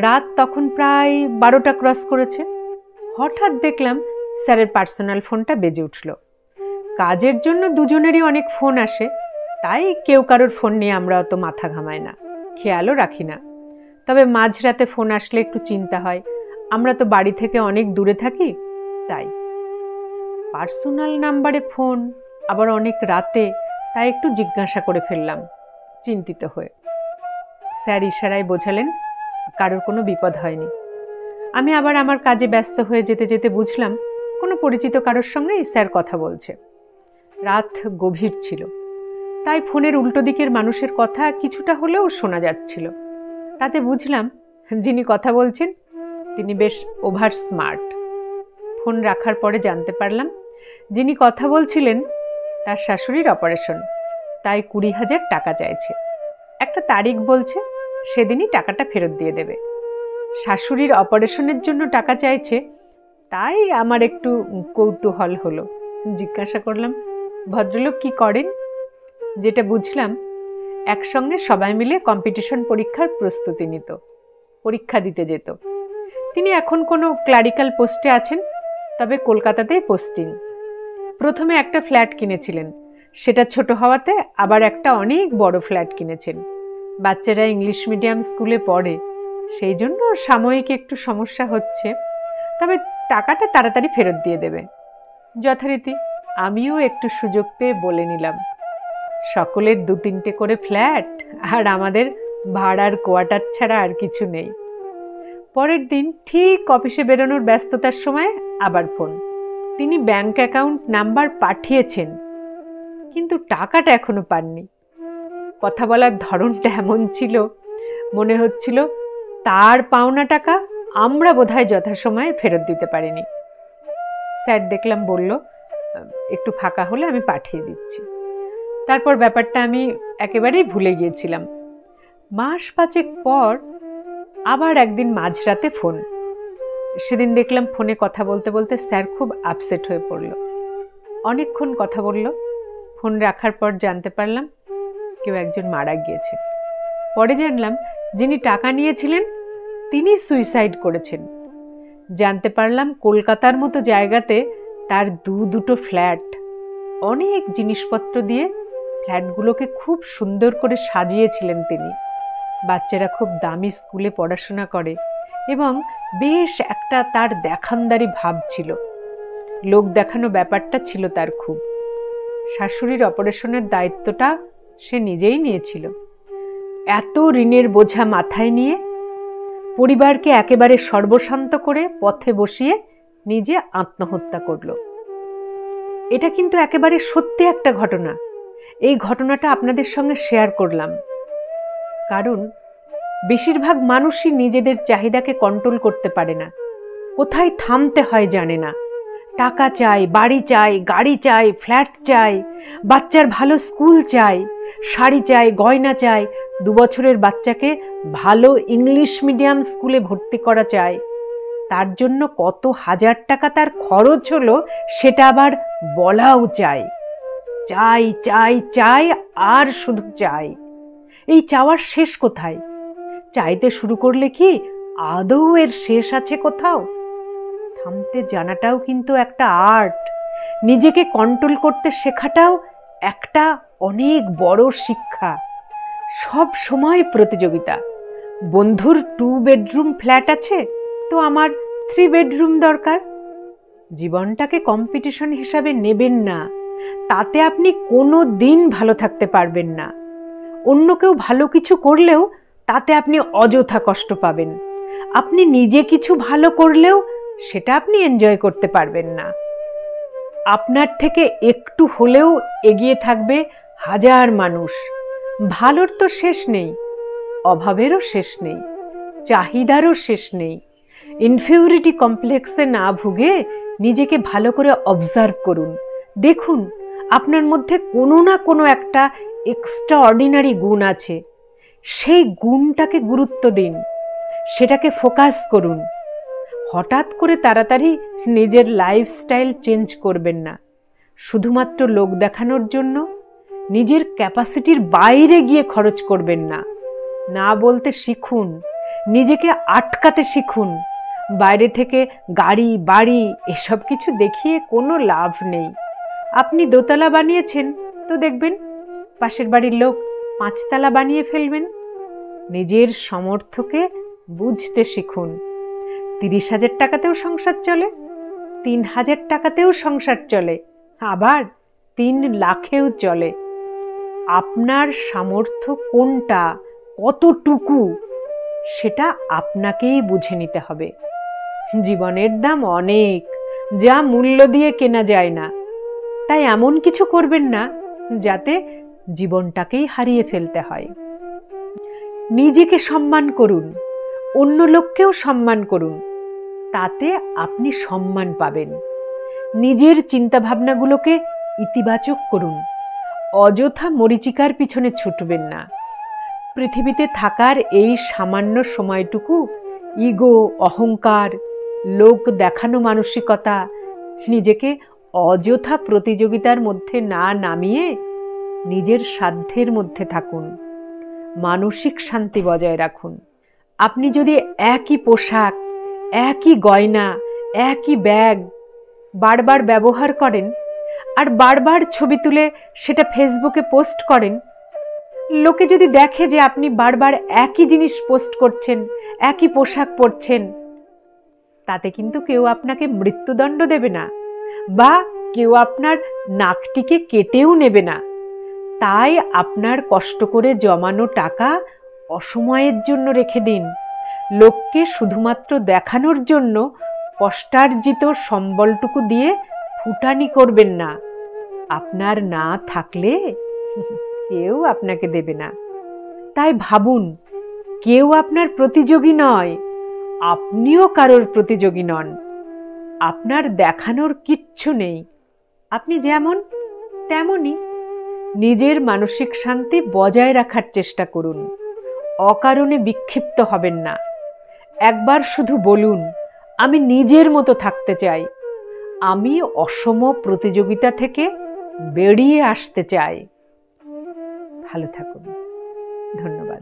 রাত তখন প্রায় 12টা ক্রস করেছে। হঠাৎ দেখলাম স্যারের পার্সোনাল ফোনটা বেজে উঠল। কাজের জন্য দুজনেরই অনেক ফোন আসে, তাই কেউ কারোর ফোন নিয়ে আমরা অত মাথা ঘামাই না, খেয়ালও রাখি না। তবে মাঝরাতে ফোন আসলে একটু চিন্তা হয়, আমরা তো বাড়ি থেকে অনেক দূরে থাকি। তাই পার্সোনাল নাম্বারে ফোন, আবার অনেক রাতে, তাই একটু জিজ্ঞাসা করে ফেললাম চিন্তিত হয়ে। স্যার ইশারায় বোঝালেন কারোর কোনো বিপদ হয়নি। আমি আবার আমার কাজে ব্যস্ত হয়ে যেতে যেতে বুঝলাম কোনো পরিচিত কারোর সঙ্গেই স্যার কথা বলছে। রাত গভীর ছিল, তাই ফোনের উল্টো দিকের মানুষের কথা কিছুটা হলেও শোনা যাচ্ছিল। তাতে বুঝলাম যিনি কথা বলছেন তিনি বেশ ওভার স্মার্ট। ফোন রাখার পরে জানতে পারলাম যিনি কথা বলছিলেন তার শাশুড়ির অপারেশন, তাই 20,000 টাকা চাইছে। একটা তারিখ বলছে, সেদিনই টাকাটা ফেরত দিয়ে দেবে। শাশুড়ির অপারেশনের জন্য টাকা চাইছে, তাই আমার একটু কৌতূহল হলো। জিজ্ঞাসা করলাম ভদ্রলোক কি করেন। যেটা বুঝলাম একসঙ্গে সবাই মিলে কম্পিটিশন পরীক্ষার প্রস্তুতি নিত, পরীক্ষা দিতে যেত। তিনি এখন কোনো ক্লারিক্যাল পোস্টে আছেন, তবে কলকাতাতেই পোস্টিং। প্রথমে একটা ফ্ল্যাট কিনেছিলেন, সেটা ছোট হওয়াতে আবার একটা অনেক বড় ফ্ল্যাট কিনেছেন। বাচ্চারা ইংলিশ মিডিয়াম স্কুলে পড়ে, সেই জন্য সাময়িক একটু সমস্যা হচ্ছে, তবে টাকাটা তাড়াতাড়ি ফেরত দিয়ে দেবে। যথারীতি আমিও একটু সুযোগ পেয়ে বলে নিলাম, সকলের 2-3টে করে ফ্ল্যাট, আর আমাদের ভাড়ার কোয়ার্টার ছাড়া আর কিছু নেই। পরের দিন ঠিক অফিসে বেরোনোর ব্যস্ততার সময় আবার ফোন। তিনি ব্যাংক অ্যাকাউন্ট নাম্বার পাঠিয়েছেন, কিন্তু টাকাটা এখনো পাননি। কথা বলার ধরনটা এমন ছিল, মনে হচ্ছিল তার পাওনা টাকা আমরা বোধহয় যথাসময়ে ফেরত দিতে পারিনি। স্যার দেখলাম বলল একটু ফাঁকা হলে আমি পাঠিয়ে দিচ্ছি। তারপর ব্যাপারটা আমি একেবারেই ভুলে গিয়েছিলাম। মাস 5 পর আবার একদিন মাঝরাতে ফোন। সেদিন দেখলাম ফোনে কথা বলতে বলতে স্যার খুব আপসেট হয়ে পড়ল। অনেকক্ষণ কথা বলল। ফোন রাখার পর জানতে পারলাম কেউ একজন মারা গিয়েছে। পরে জানলাম যিনি টাকা নিয়েছিলেন তিনি সুইসাইড করেছেন। জানতে পারলাম কলকাতার মতো জায়গাতে তার দুটো ফ্ল্যাট, অনেক জিনিসপত্র দিয়ে ফ্ল্যাটগুলোকে খুব সুন্দর করে সাজিয়েছিলেন তিনি। বাচ্চারা খুব দামি স্কুলে পড়াশোনা করে এবং বেশ একটা তার দেখানদারি ভাব ছিল, লোক দেখানো ব্যাপারটা ছিল তার খুব। শাশুড়ির অপারেশনের দায়িত্বটা সে নিজেই নিয়েছিল। এত ঋণের বোঝা মাথায় নিয়ে পরিবারকে একেবারে সর্বশান্ত করে পথে বসিয়ে নিজে আত্মহত্যা করল। এটা কিন্তু একেবারে সত্যি একটা ঘটনা। এই ঘটনাটা আপনাদের সঙ্গে শেয়ার করলাম, কারণ বেশিরভাগ মানুষই নিজেদের চাহিদাকে কন্ট্রোল করতে পারে না, কোথায় থামতে হয় জানে না। টাকা চাই, বাড়ি চাই, গাড়ি চাই, ফ্ল্যাট চাই, বাচ্চার ভালো স্কুল চাই, শাড়ি চাই, গয়না চাই, 2 বছরের বাচ্চাকে ভালো ইংলিশ মিডিয়াম স্কুলে ভর্তি করা চাই। তার জন্য কত হাজার টাকা তার খরচ হলো সেটা আবার বলাও চাই। চাই চাই চাই আর শুধু চাই। এই চাওয়ার শেষ কোথায়? চাইতে শুরু করলে কি আদৌ এর শেষ আছে কোথাও? থামতে জানাটাও কিন্তু একটা আর্ট। নিজেকে কন্ট্রোল করতে শেখাটাও একটা অনেক বড় শিক্ষা। সব সময় প্রতিযোগিতা। বন্ধুর 2 বেডরুম ফ্ল্যাট আছে, তো আমার 3 বেডরুম দরকার। জীবনটাকে কম্পিটিশন হিসাবে নেবেন না, তাতে আপনি কোনো দিন ভালো থাকতে পারবেন না। অন্য কেউ ভালো কিছু করলেও তাতে আপনি অযথা কষ্ট পাবেন। আপনি নিজে কিছু ভালো করলেও সেটা আপনি এনজয় করতে পারবেন না। আপনার থেকে একটু হলেও এগিয়ে থাকবে হাজার মানুষ। ভালোর তো শেষ নেই, অভাবেরও শেষ নেই, চাহিদারও শেষ নেই। ইনফিউরিটি কমপ্লেক্সে না ভুগে নিজেকে ভালো করে অবজার্ভ করুন। দেখুন আপনার মধ্যে কোনো না কোনো একটা এক্সট্রা অর্ডিনারি গুণ আছে। সেই গুণটাকে গুরুত্ব দিন, সেটাকে ফোকাস করুন। হঠাৎ করে তাড়াতাড়ি নিজের লাইফস্টাইল চেঞ্জ করবেন না। শুধুমাত্র লোক দেখানোর জন্য নিজের ক্যাপাসিটির বাইরে গিয়ে খরচ করবেন না। না বলতে শিখুন, নিজেকে আটকাতে শিখুন। বাইরে থেকে গাড়ি বাড়ি এসব কিছু দেখিয়ে কোনো লাভ নেই। আপনি দোতলা বানিয়েছেন তো দেখবেন পাশের বাড়ির লোক 5 তলা বানিয়ে ফেলবেন। নিজের সামর্থ্যকে বুঝতে শিখুন। 30,000 টাকাতেও সংসার চলে, 3,000 টাকাতেও সংসার চলে, আবার 3 লাখেও চলে। আপনার সামর্থ্য কোনটা, কতটুকু, সেটা আপনাকেই বুঝে নিতে হবে। জীবনের দাম অনেক, যা মূল্য দিয়ে কেনা যায় না। তাই এমন কিছু করবেন না যাতে জীবনটাকেই হারিয়ে ফেলতে হয়। নিজেকে সম্মান করুন, অন্য লোককেও সম্মান করুন, তাতে আপনি সম্মান পাবেন। নিজের চিন্তাভাবনাগুলোকে ইতিবাচক করুন, অযথা মরীচিকার পিছনে ছুটবেন না। পৃথিবীতে থাকার এই সামান্য সময়টুকু ইগো, অহংকার, লোক দেখানো মানসিকতা, নিজেকে অযথা প্রতিযোগিতার মধ্যে না নামিয়ে নিজের সাধ্যের মধ্যে থাকুন। মানসিক শান্তি বজায় রাখুন। আপনি যদি একই পোশাক, একই গয়না, একই ব্যাগ বারবার ব্যবহার করেন আর বারবার ছবি তুলে সেটা ফেসবুকে পোস্ট করেন, লোকে যদি দেখে যে আপনি বারবার একই জিনিস পোস্ট করছেন, একই পোশাক পরছেন, তাতে কিন্তু কেউ আপনাকে মৃত্যুদণ্ড দেবে না বা কেউ আপনার নাকটিকে কেটেও নেবে না। তাই আপনার কষ্ট করে জমানো টাকা অসময়ের জন্য রেখে দিন। লোককে শুধুমাত্র দেখানোর জন্য কষ্টার্জিত সম্বলটুকু দিয়ে ফুটানি করবেন না। আপনার না থাকলে কেউ আপনাকে দেবে না। তাই ভাবুন, কেউ আপনার প্রতিযোগী নয়, আপনিও কারোর প্রতিযোগী নন। আপনার দেখানোর কিচ্ছু নেই, আপনি যেমন তেমনই। নিজের মানসিক শান্তি বজায় রাখার চেষ্টা করুন, অকারণে বিক্ষিপ্ত হবেন না। একবার শুধু বলুন, আমি নিজের মতো থাকতে চাই, আমি অসম প্রতিযোগিতা থেকে বেরিয়ে আসতে চাই। ভালো থাকুন। ধন্যবাদ।